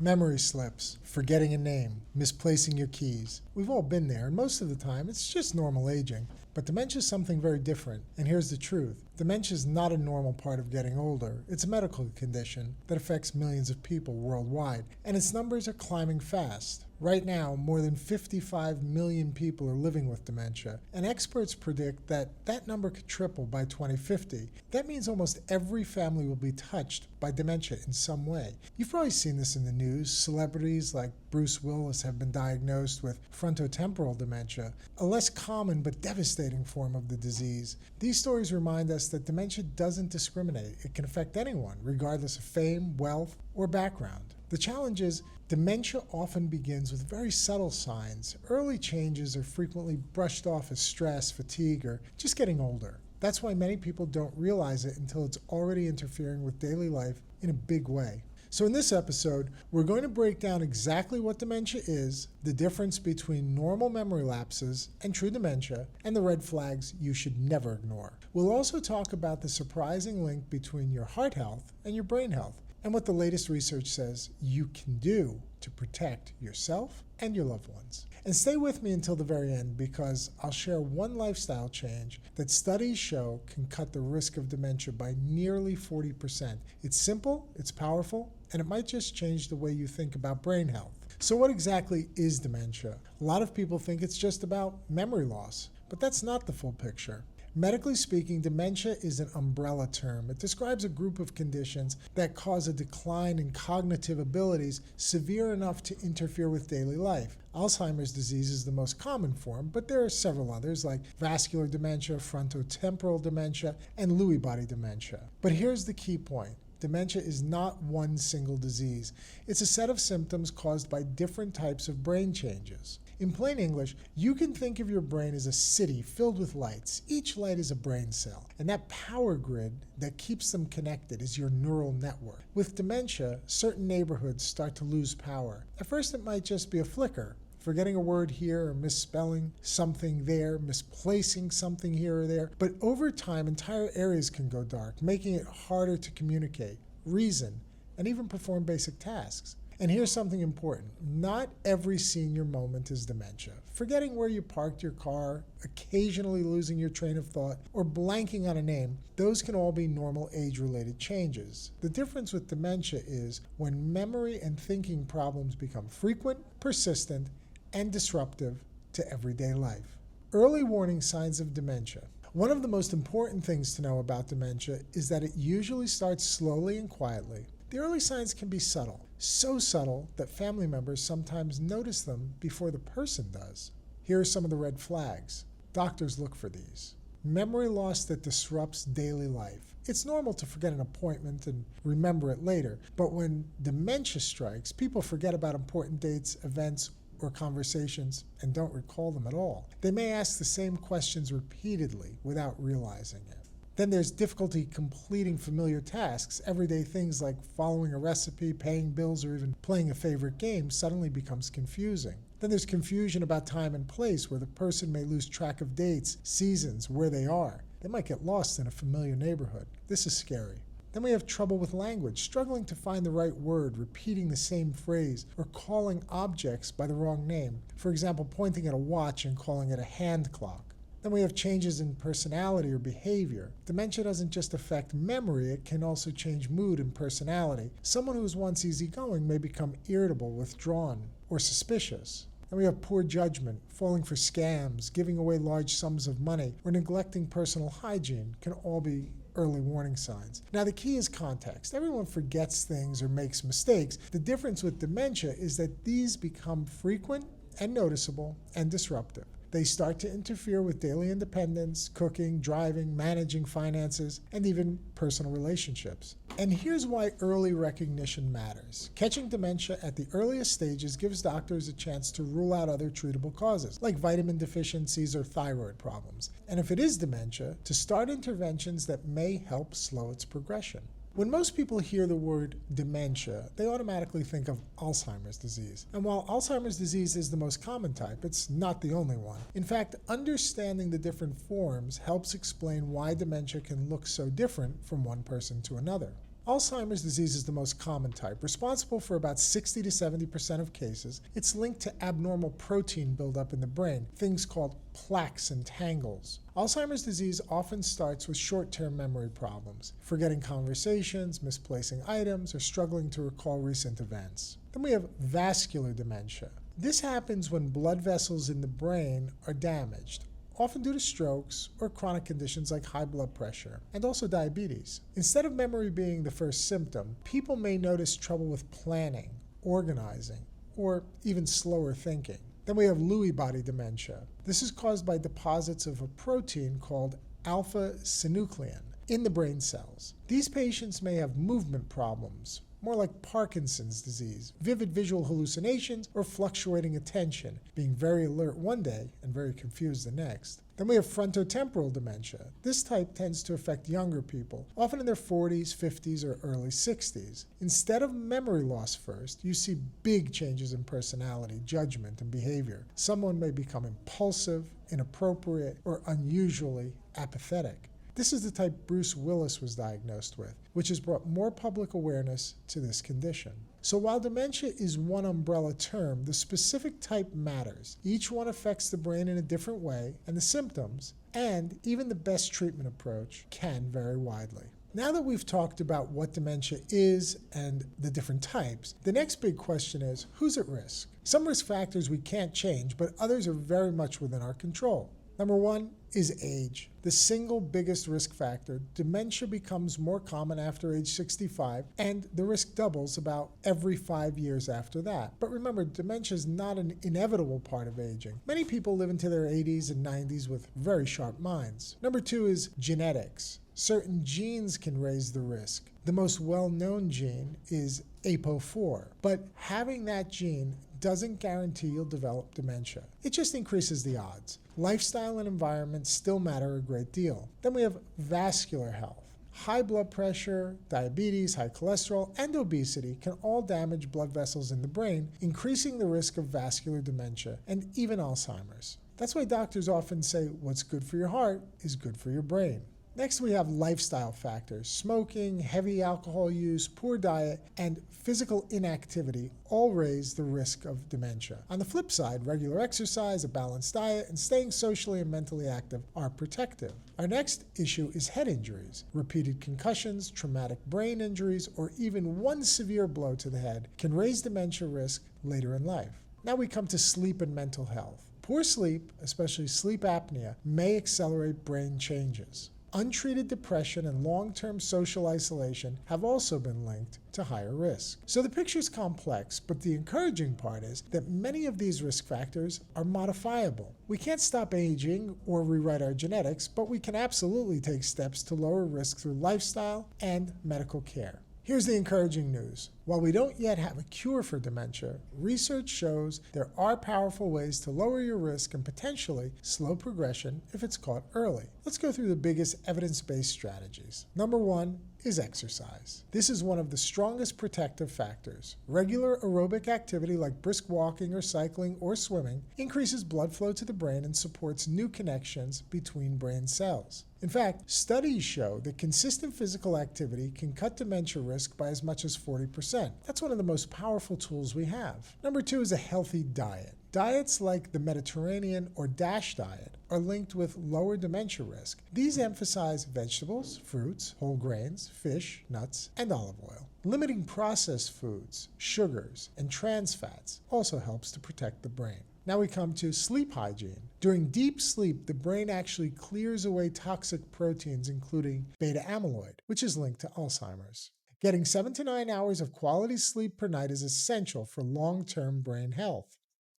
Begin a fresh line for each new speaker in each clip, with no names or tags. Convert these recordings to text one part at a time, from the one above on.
Memory slips, forgetting a name, misplacing your keys. We've all been there, and most of the time it's just normal aging. But dementia is something very different, and here's the truth. Dementia is not a normal part of getting older. It's a medical condition that affects millions of people worldwide, and its numbers are climbing fast. Right now, more than 55 million people are living with dementia, and experts predict that that number could triple by 2050. That means almost every family will be touched by dementia in some way. You've probably seen this in the news. Celebrities like Bruce Willis have been diagnosed with frontotemporal dementia, a less common but devastating form of the disease. These stories remind us that dementia doesn't discriminate. It can affect anyone, regardless of fame, wealth, or background. The challenge is, dementia often begins with very subtle signs. Early changes are frequently brushed off as stress, fatigue, or just getting older. That's why many people don't realize it until it's already interfering with daily life in a big way. So in this episode, we're going to break down exactly what dementia is, the difference between normal memory lapses and true dementia, and the red flags you should never ignore. We'll also talk about the surprising link between your heart health and your brain health, and what the latest research says you can do to protect yourself and your loved ones. And stay with me until the very end, because I'll share one lifestyle change that studies show can cut the risk of dementia by nearly 40%. It's simple, it's powerful, and it might just change the way you think about brain health. So what exactly is dementia? A lot of people think it's just about memory loss, but that's not the full picture. Medically speaking, dementia is an umbrella term. It describes a group of conditions that cause a decline in cognitive abilities severe enough to interfere with daily life. Alzheimer's disease is the most common form, but there are several others like vascular dementia, frontotemporal dementia, and Lewy body dementia. But here's the key point. Dementia is not one single disease. It's a set of symptoms caused by different types of brain changes. In plain English, you can think of your brain as a city filled with lights. Each light is a brain cell, and that power grid that keeps them connected is your neural network. With dementia, certain neighborhoods start to lose power. At first, it might just be a flicker, forgetting a word here or misspelling something there, misplacing something here or there. But over time, entire areas can go dark, making it harder to communicate, reason, and even perform basic tasks. And here's something important. Not every senior moment is dementia. Forgetting where you parked your car, occasionally losing your train of thought, or blanking on a name, those can all be normal age-related changes. The difference with dementia is when memory and thinking problems become frequent, persistent, and disruptive to everyday life. Early warning signs of dementia. One of the most important things to know about dementia is that it usually starts slowly and quietly. The early signs can be subtle, so subtle that family members sometimes notice them before the person does. Here are some of the red flags. Doctors look for these. Memory loss that disrupts daily life. It's normal to forget an appointment and remember it later, but when dementia strikes, people forget about important dates, events, or conversations and don't recall them at all. They may ask the same questions repeatedly without realizing it. Then there's difficulty completing familiar tasks. Everyday things like following a recipe, paying bills, or even playing a favorite game suddenly becomes confusing. Then there's confusion about time and place, where the person may lose track of dates, seasons, where they are. They might get lost in a familiar neighborhood. This is scary. Then we have trouble with language, struggling to find the right word, repeating the same phrase, or calling objects by the wrong name. For example, pointing at a watch and calling it a hand clock. Then we have changes in personality or behavior. Dementia doesn't just affect memory, it can also change mood and personality. Someone who was once easygoing may become irritable, withdrawn, or suspicious. Then we have poor judgment, falling for scams, giving away large sums of money, or neglecting personal hygiene can all be early warning signs. Now the key is context. Everyone forgets things or makes mistakes. The difference with dementia is that these become frequent and noticeable and disruptive. They start to interfere with daily independence, cooking, driving, managing finances, and even personal relationships. And here's why early recognition matters. Catching dementia at the earliest stages gives doctors a chance to rule out other treatable causes, like vitamin deficiencies or thyroid problems. And if it is dementia, to start interventions that may help slow its progression. When most people hear the word dementia, they automatically think of Alzheimer's disease. And while Alzheimer's disease is the most common type, it's not the only one. In fact, understanding the different forms helps explain why dementia can look so different from one person to another. Alzheimer's disease is the most common type, responsible for about 60 to 70% of cases. It's linked to abnormal protein buildup in the brain, things called plaques and tangles. Alzheimer's disease often starts with short-term memory problems, forgetting conversations, misplacing items, or struggling to recall recent events. Then we have vascular dementia. This happens when blood vessels in the brain are damaged, often due to strokes or chronic conditions like high blood pressure, and also diabetes. Instead of memory being the first symptom, people may notice trouble with planning, organizing, or even slower thinking. Then we have Lewy body dementia. This is caused by deposits of a protein called alpha-synuclein in the brain cells. These patients may have movement problems, more like Parkinson's disease, vivid visual hallucinations, or fluctuating attention, being very alert one day and very confused the next. Then we have frontotemporal dementia. This type tends to affect younger people, often in their 40s, 50s, or early 60s. Instead of memory loss first, you see big changes in personality, judgment, and behavior. Someone may become impulsive, inappropriate, or unusually apathetic. This is the type Bruce Willis was diagnosed with, which has brought more public awareness to this condition. So while dementia is one umbrella term, the specific type matters. Each one affects the brain in a different way, and the symptoms, and even the best treatment approach, can vary widely. Now that we've talked about what dementia is and the different types, the next big question is, who's at risk? Some risk factors we can't change, but others are very much within our control. Number one is age. The single biggest risk factor. Dementia becomes more common after age 65, and the risk doubles about every 5 years after that. But remember, dementia is not an inevitable part of aging. Many people live into their 80s and 90s with very sharp minds. Number two is genetics. Certain genes can raise the risk. The most well-known gene is APOE4, but having that gene doesn't guarantee you'll develop dementia. It just increases the odds. Lifestyle and environment still matter a great deal. Then we have vascular health. High blood pressure, diabetes, high cholesterol, and obesity can all damage blood vessels in the brain, increasing the risk of vascular dementia and even Alzheimer's. That's why doctors often say what's good for your heart is good for your brain. Next, we have lifestyle factors. Smoking, heavy alcohol use, poor diet, and physical inactivity all raise the risk of dementia. On the flip side, regular exercise, a balanced diet, and staying socially and mentally active are protective. Our next issue is head injuries. Repeated concussions, traumatic brain injuries, or even one severe blow to the head can raise dementia risk later in life. Now we come to sleep and mental health. Poor sleep, especially sleep apnea, may accelerate brain changes. Untreated depression and long-term social isolation have also been linked to higher risk. So the picture's complex, but the encouraging part is that many of these risk factors are modifiable. We can't stop aging or rewrite our genetics, but we can absolutely take steps to lower risk through lifestyle and medical care. Here's the encouraging news. While we don't yet have a cure for dementia, research shows there are powerful ways to lower your risk and potentially slow progression if it's caught early. Let's go through the biggest evidence-based strategies. Number one is exercise. This is one of the strongest protective factors. Regular aerobic activity like brisk walking or cycling or swimming increases blood flow to the brain and supports new connections between brain cells. In fact, studies show that consistent physical activity can cut dementia risk by as much as 40%. That's one of the most powerful tools we have. Number two is a healthy diet. Diets like the Mediterranean or DASH diet are linked with lower dementia risk. These emphasize vegetables, fruits, whole grains, fish, nuts, and olive oil. Limiting processed foods, sugars, and trans fats also helps to protect the brain. Now we come to sleep hygiene. During deep sleep, the brain actually clears away toxic proteins, including beta amyloid, which is linked to Alzheimer's. Getting 7 to 9 hours of quality sleep per night is essential for long-term brain health.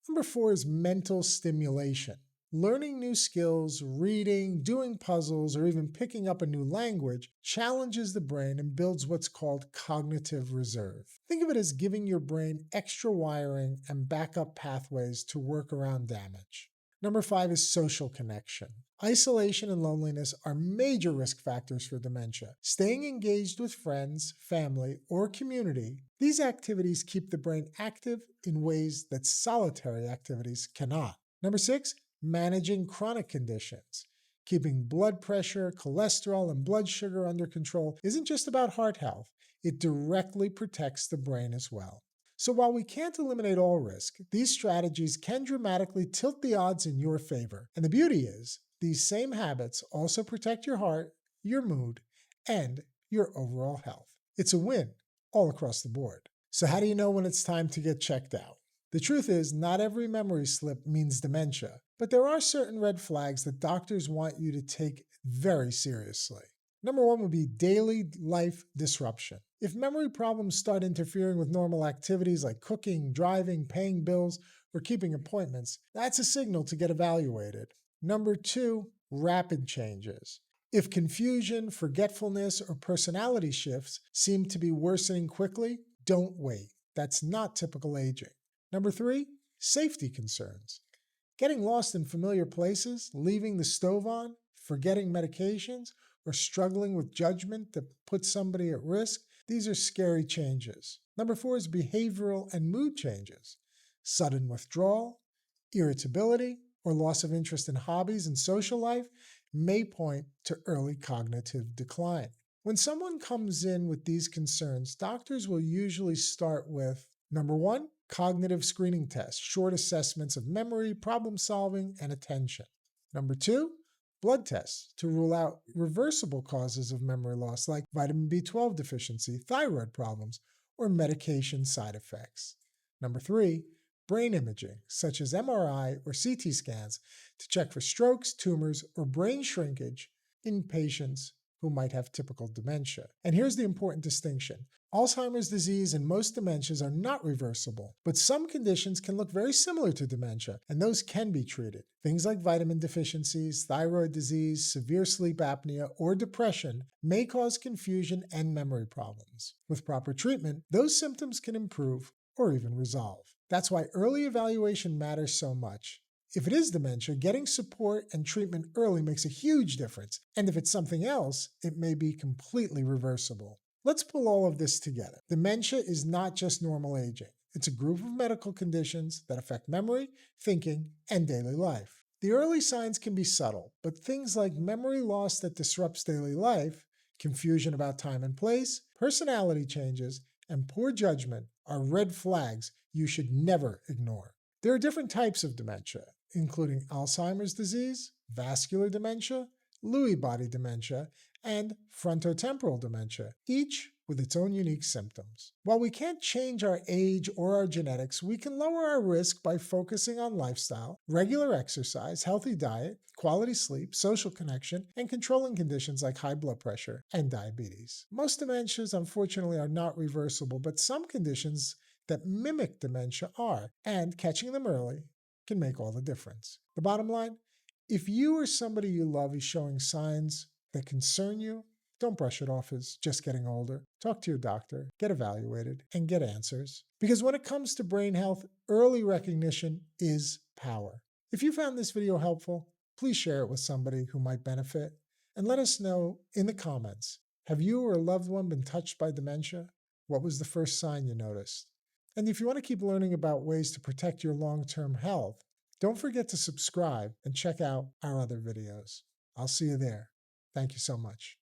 Number four is mental stimulation. Learning new skills, reading, doing puzzles, or even picking up a new language challenges the brain and builds what's called cognitive reserve. Think of it as giving your brain extra wiring and backup pathways to work around damage. Number five is social connection. Isolation and loneliness are major risk factors for dementia. Staying engaged with friends, family, or community, these activities keep the brain active in ways that solitary activities cannot. Number six, managing chronic conditions. Keeping blood pressure, cholesterol, and blood sugar under control isn't just about heart health, it directly protects the brain as well. So while we can't eliminate all risk, these strategies can dramatically tilt the odds in your favor. And the beauty is, these same habits also protect your heart, your mood, and your overall health. It's a win all across the board. So how do you know when it's time to get checked out? The truth is, not every memory slip means dementia, but there are certain red flags that doctors want you to take very seriously. Number one would be daily life disruption. If memory problems start interfering with normal activities like cooking, driving, paying bills, or keeping appointments, that's a signal to get evaluated. Number two, rapid changes. If confusion, forgetfulness, or personality shifts seem to be worsening quickly, don't wait. That's not typical aging. Number three, safety concerns. Getting lost in familiar places, leaving the stove on, forgetting medications, or struggling with judgment that puts somebody at risk, these are scary changes. Number four is behavioral and mood changes. Sudden withdrawal, irritability, or loss of interest in hobbies and social life may point to early cognitive decline. When someone comes in with these concerns, doctors will usually start with, number one, cognitive screening tests, short assessments of memory, problem solving, and attention. Number two, blood tests to rule out reversible causes of memory loss like vitamin B12 deficiency, thyroid problems, or medication side effects. Number three, brain imaging, such as MRI or CT scans, to check for strokes, tumors, or brain shrinkage in patients who might have typical dementia. And here's the important distinction. Alzheimer's disease and most dementias are not reversible, but some conditions can look very similar to dementia, and those can be treated. Things like vitamin deficiencies, thyroid disease, severe sleep apnea, or depression may cause confusion and memory problems. With proper treatment, those symptoms can improve or even resolve. That's why early evaluation matters so much. If it is dementia, getting support and treatment early makes a huge difference, and if it's something else, it may be completely reversible. Let's pull all of this together. Dementia is not just normal aging. It's a group of medical conditions that affect memory, thinking, and daily life. The early signs can be subtle, but things like memory loss that disrupts daily life, confusion about time and place, personality changes, and poor judgment are red flags you should never ignore. There are different types of dementia, including Alzheimer's disease, vascular dementia, Lewy body dementia, and frontotemporal dementia, each with its own unique symptoms. While we can't change our age or our genetics, we can lower our risk by focusing on lifestyle, regular exercise, healthy diet, quality sleep, social connection, and controlling conditions like high blood pressure and diabetes. Most dementias, unfortunately, are not reversible, but some conditions that mimic dementia are, and catching them early can make all the difference. The bottom line, if you or somebody you love is showing signs that concern you, don't brush it off as just getting older. Talk to your doctor, get evaluated, and get answers. Because when it comes to brain health, early recognition is power. If you found this video helpful, please share it with somebody who might benefit, and let us know in the comments, have you or a loved one been touched by dementia? What was the first sign you noticed? And if you want to keep learning about ways to protect your long-term health, don't forget to subscribe and check out our other videos. I'll see you there. Thank you so much.